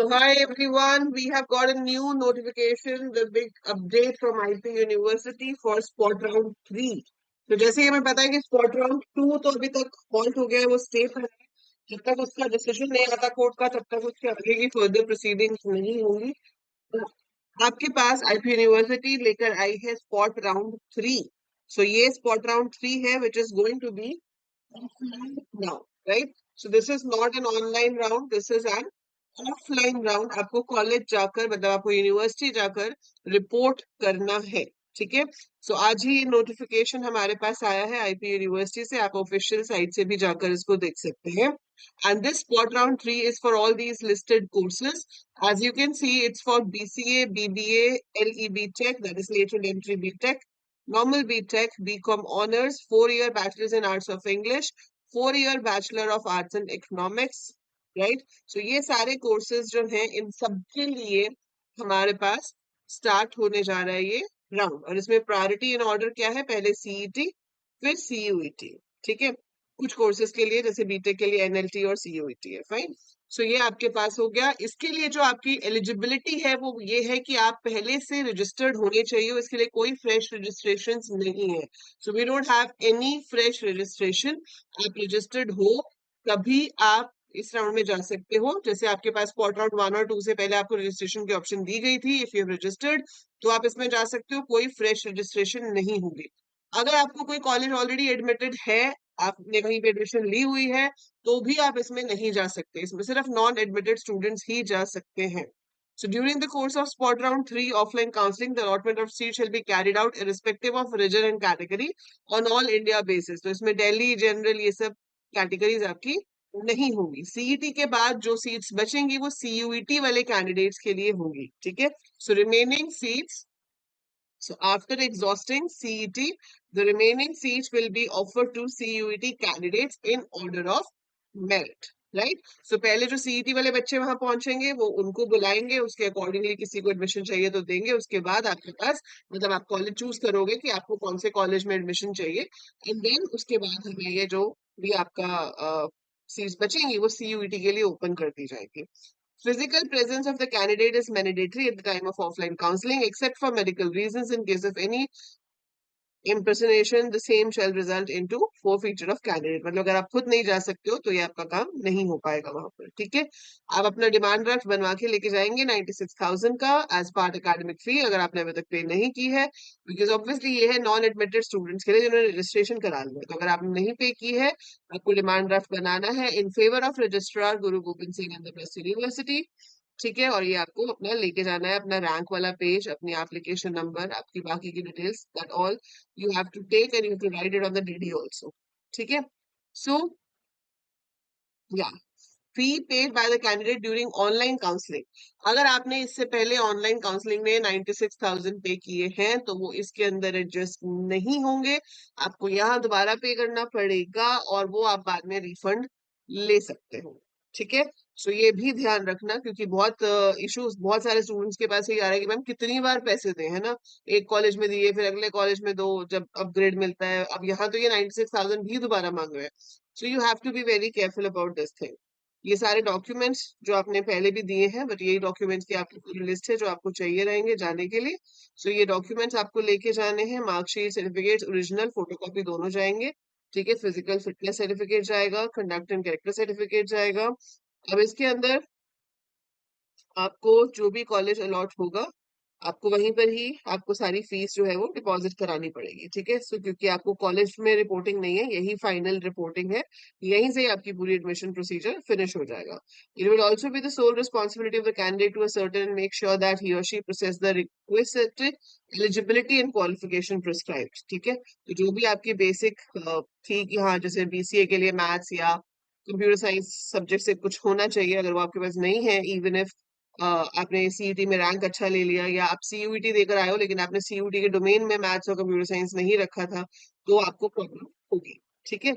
So hi everyone, we have got a new notification, the big update from IP University for spot round 3. तो जैसे ही हमें पता है कि स्पॉट राउंड 2 तो अभी तक हॉल्ट हो गया है, वो स्टे पर है। जब तक उसका डिसीजन नहीं आता कोर्ट का, तब तक उसके आगे की फर्दर प्रोसीडिंग्स नहीं होंगी। तो आपके पास आईपी यूनिवर्सिटी लेकर आई है स्पॉट राउंड 3। सो ये स्पॉट राउंड 3 है which is going to be now, right? So this is not an online round, this is an offline round. आपको कॉलेज जाकर, मतलब आपको यूनिवर्सिटी जाकर रिपोर्ट करना है। ठीक है, सो आज ही नोटिफिकेशन हमारे पास आया है आईपी यूनिवर्सिटी से। आप ऑफिशियल साइट से भी जाकर इसको देख सकते हैं। And this spot round 3 is for all these listed courses. As you can see, it's for BCA, BBA, LEB tech, that is lateral entry BTech, normal BTech, BCom honors, 4-year bachelor's in arts of English, 4-year bachelor of arts and economics, right? So ये सारे courses जो हैं, इन सब के लिए हमारे पास start होने जा रहा है ये राउंड। और इसमें प्रायोरिटी इन ऑर्डर क्या है? पहले सीईटी, फिर सीयूईटी। ठीक है, कुछ कोर्सेज के लिए जैसे बीटेक के लिए एनएलटी और सीयूईटी है। फाइन, सो ये आपके पास हो गया। इसके लिए जो आपकी एलिजिबिलिटी है वो ये है कि आप पहले से रजिस्टर्ड होने चाहिए। इसके लिए कोई फ्रेश रजिस्ट्रेशन नहीं है। So we don't have any fresh registration. आप रजिस्टर्ड हो तभी आप इस राउंड में जा सकते हो। जैसे आपके पास स्पॉट राउंड 1 और 2 से पहले आपको रजिस्ट्रेशन की ऑप्शन दी गई थी, इफ यू रजिस्टर्ड तो आप इसमें जा सकते हो, कोई फ्रेश रजिस्ट्रेशन नहीं होगी। अगर आपको कोई कॉलेज ऑलरेडी एडमिटेड है, आपने कहीं पे एडमिशन ली हुई है, तो भी आप इसमें नहीं जा सकते। इसमें सिर्फ नॉन एडमिटेड स्टूडेंट्स ही जा सकते हैं। So during the course of spot round 3 offline counseling, the allotment of seats shall be carried out irrespective of region and category on all India basis. तो इसमें दिल्ली जनरल ये सब कैटेगरीज आपकी नहीं होंगी। सीईटी के बाद जो सीट्स बचेंगी वो सीयूईटी वाले कैंडिडेट्स के लिए होंगी। ठीक है, so remaining seats, so after exhausting CET, the remaining seats will be offered to CUET candidates in order of merit, right? So पहले जो CET वाले बच्चे वहां पहुंचेंगे वो उनको बुलाएंगे, उसके अकॉर्डिंगली किसी को एडमिशन चाहिए तो देंगे। उसके बाद आपके पास, मतलब आप कॉलेज चूज करोगे कि आपको कौन से कॉलेज में एडमिशन चाहिए, एंड देन उसके बाद हमें ये जो भी आपका सीट्स बचेंगी वो CUET के लिए ओपन कर दी जाएगी। Physical presence of the candidate is mandatory at the time of offline counseling, except for medical reasons. In case of any impersonation, the same shall result into forfeiture of candidate। मतलब अगर आप खुद नहीं जा सकते हो तो ये आपका काम नहीं हो पाएगा वहां पर। ठीक है, आप अपना डिमांड ड्राफ्ट बनवा के लेके जाएंगे 96,000 का एज पार्ट एकेडमिक फी, अगर आपने अभी तक पे नहीं की है, बिकॉज ऑब्वियसली ये है नॉन एडमिटेड स्टूडेंट्स के लिए जिन्होंने रजिस्ट्रेशन करा लिया। तो अगर आपने नहीं पे की है, आपको डिमांड ड्राफ्ट बनाना है in favour of registrar Guru Gobind Singh Indraprastha university. ठीक है, और ये आपको अपना लेके जाना है, अपना रैंक वाला पेज, अपनी एप्लीकेशन नंबर, आपकी बाकी की details, that all you have to take and you have to write it on the DD also. ठीक है, so yeah, fee paid by the candidate during online counseling। अगर आपने इससे पहले ऑनलाइन काउंसलिंग में 96,000 पे किए हैं तो वो इसके अंदर एडजस्ट नहीं होंगे, आपको यहाँ दोबारा पे करना पड़ेगा और वो आप बाद में रिफंड ले सकते हो। ठीक है, सो ये भी ध्यान रखना, क्योंकि बहुत इश्यूज बहुत सारे स्टूडेंट्स के पास ये आ रहा है कि मैम कितनी बार पैसे दें, है ना, एक कॉलेज में दिए फिर अगले कॉलेज में दो जब अपग्रेड मिलता है। अब यहाँ तो ये 96,000 भी दोबारा मांग रहे हैं। So you have to be very careful about this thing. ये सारे डॉक्यूमेंट्स जो आपने पहले भी दिए हैं, बट यही डॉक्यूमेंट्स की आपकी पूरी लिस्ट है जो आपको चाहिए रहेंगे जाने के लिए। सो ये डॉक्यूमेंट्स आपको लेके जाने हैं, मार्कशीट, सर्टिफिकेट, ओरिजिनल, फोटोकॉपी दोनों जाएंगे। ठीक है, फिजिकल फिटनेस सर्टिफिकेट जाएगा, कंडक्ट एंड कैरेक्टर सर्टिफिकेट जाएगा। अब इसके अंदर आपको जो भी कॉलेज अलॉट होगा, आपको वहीं पर ही आपको सारी फीस जो है वो डिपॉजिट करानी पड़ेगी। ठीक है, सो क्योंकि आपको कॉलेज में रिपोर्टिंग नहीं है, यही फाइनल रिपोर्टिंग है, यहीं से आपकी पूरी एडमिशन प्रोसीजर फिनिश हो जाएगा। It will also be the sole responsibility of the candidate to ascertain and make sure that he और she process the requested eligibility and qualification prescribed. ठीक है, तो जो भी आपकी बेसिक थी कि हाँ जैसे बीसीए के लिए मैथ्स या कंप्यूटर साइंस सब्जेक्ट से कुछ होना चाहिए, अगर वो आपके पास नहीं है, इवन इफ आपने सीईटी में रैंक अच्छा ले लिया या आप सीयूईटी देकर आए हो लेकिन आपने सीयूईटी के डोमेन में मैथ्स और कंप्यूटर साइंस नहीं रखा था, तो आपको प्रॉब्लम होगी। ठीक है,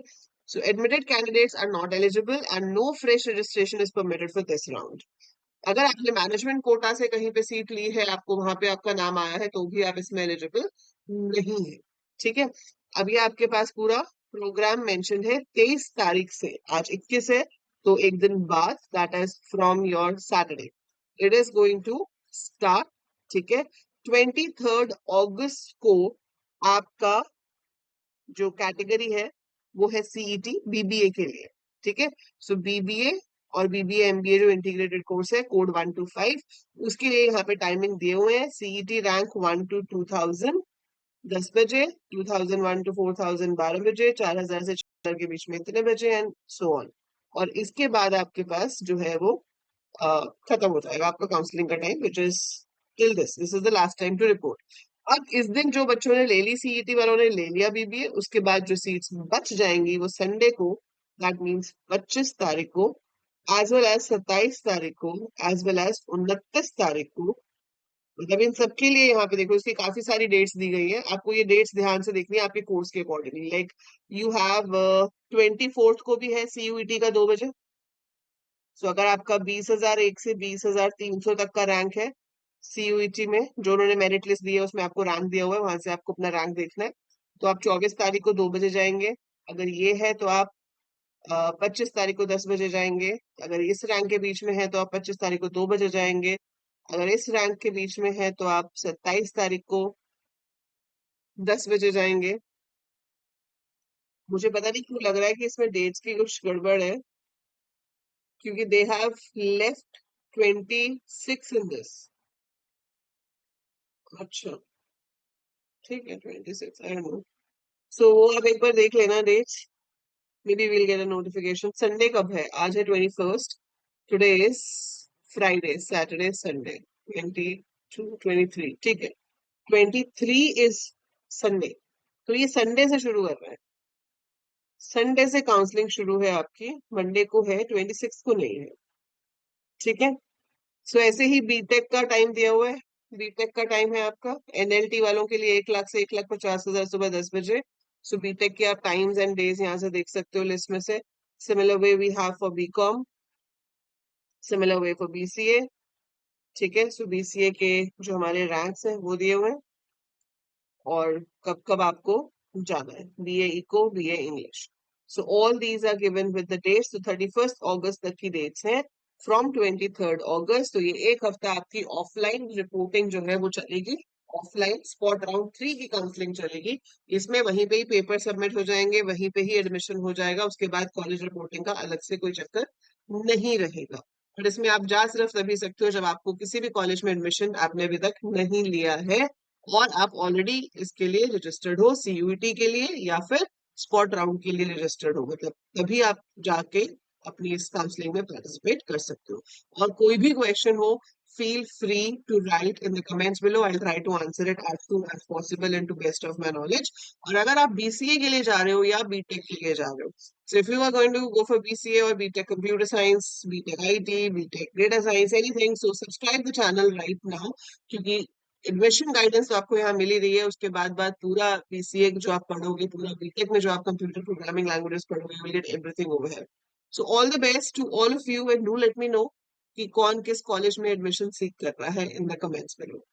so admitted candidates are not eligible and no fresh registration is permitted for this round. अगर आपने मैनेजमेंट कोटा से कहीं पे सीट ली है, आपको वहां पे आपका नाम आया है, तो भी आप इसमें एलिजिबल नहीं है। ठीक है, अभी आपके पास पूरा प्रोग्राम मेंशन है 23 तारीख से, आज 21 है, तो एक दिन बाद, that is from your Saturday. It is going to start. ठीक है, 23 अगस्त को आपका जो कैटेगरी है वो है सीईटी बीबीए के लिए। ठीक है, सो बीबीए और बीबीए एमबीए जो इंटीग्रेटेड कोर्स है, कोड 125, उसके लिए यहाँ पे टाइमिंग दिए हुए हैं। सीईटी रैंक 1 to 2000 10 बजे, 2001 to 4000 12 बजे, 4000 से 4000 के बीच में इतने बजे, एंड सो ऑन। और इसके बाद आपके पास जो है वो खत्म हो जाएगा आपका काउंसलिंग का time, which is till this is the last time to report. अब इस दिन जो बच्चों ने ले ली सीईटी वालों ने ले लिया बीबीए, उसके बाद जो सीट्स बच जाएंगी वो संडे को, दैट मीन्स 25 तारीख को, एज वेल एज 27 तारीख को, एज वेल एज 29 तारीख को। मतलब इन सबके लिए यहाँ पे देखो इसकी काफी सारी डेट्स दी गई है, आपको ये डेट्स ध्यान से देखनी है आपके कोर्स के अकॉर्डिंगली। लाइक यू हैव 24 को भी है सीयूईटी का 2 बजे। सो अगर आपका 20,001 से 20,300 तक का रैंक है सीयूईटी में, जो उन्होंने मेरिट लिस्ट दी है उसमें आपको रैंक दिया हुआ है, वहां से आपको अपना रैंक देखना है। तो आप 24 तारीख को 2 बजे जाएंगे। अगर ये है तो आप 25 तारीख को 10 बजे जाएंगे। अगर इस रैंक के बीच में है तो आप 25 तारीख को 2 बजे जाएंगे। अगर इस रैंक के बीच में है तो आप 27 तारीख को 10 बजे जाएंगे। मुझे पता नहीं क्यों लग रहा है कि इसमें डेट्स की कुछ गड़बड़ है, क्योंकि they have left 26 in this. अच्छा, ठीक है, 26 आई नो। सो वो आप एक बार देख लेना dates, may be will get a notification. Sunday कब है? आज है 21st, today is Friday, Saturday, Sunday, 22 23, ठीक है, 23 इज संडे। तो ये संडे से शुरू कर रहा है, संडे से काउंसलिंग शुरू है आपकी, मंडे को है, 26 को नहीं है। ठीक है, सो ऐसे ही बीटेक का टाइम दिया हुआ है। बीटेक का टाइम है आपका एनएलटी वालों के लिए 1 लाख से 1,50,000 सुबह 10 बजे। सो बीटेक के आप टाइम्स एंड डेज यहाँ से देख सकते हो लिस्ट में से। Similar way we have for BCom, similar way for BCA. ठीक है, सो बीसीए के जो हमारे रैंक्स हैं वो दिए हुए हैं, और कब कब आपको जाना है, BA eco, BA English. So all these are given with the dates. तो 31 अगस्त तक की डेट्स हैं, फ्रॉम 23 अगस्त। तो ये एक हफ्ता आपकी ऑफलाइन रिपोर्टिंग जो है वो चलेगी, ऑफलाइन स्पॉट राउंड 3 की काउंसलिंग चलेगी। इसमें वहीं पे ही पेपर सबमिट हो जाएंगे, वहीं पे ही एडमिशन हो जाएगा, उसके बाद कॉलेज रिपोर्टिंग का अलग से कोई चक्कर नहीं रहेगा। और इसमें आप जा सिर्फ तभी सकते हो जब आपको किसी भी कॉलेज में एडमिशन आपने अभी तक नहीं लिया है, और आप ऑलरेडी इसके लिए रजिस्टर्ड हो, सीयूईटी के लिए या फिर स्पॉट राउंड के लिए रजिस्टर्ड हो, मतलब तभी आप जाके अपनी इस काउंसलिंग में पार्टिसिपेट कर सकते हो। और कोई भी क्वेश्चन हो, feel free to write in the comments below, I will try to answer it as soon as possible and to best of my knowledge. और अगर आप बीसीए के लिए जा रहे हो या बीटेक के लिए जा रहे हो, so if you are going to go for BCA or BTech Computer Science, BTech IT, BTech Data Science, anything, so subscribe the channel right now, क्योंकि एडमिशन गाइडेंस तो आपको यहाँ मिल ही रही है। उसके बाद पूरा बीसीए जो आप पढ़ोगे, पूरा बीटेक में जो आप कंप्यूटर प्रोग्रामिंग लैंग्वेजेस पढ़ोगे, will get everything over here. So all the best to all of you, and do let me know कि कौन किस कॉलेज में एडमिशन सीख कर रहा है इन द कमेंट्स बिलो।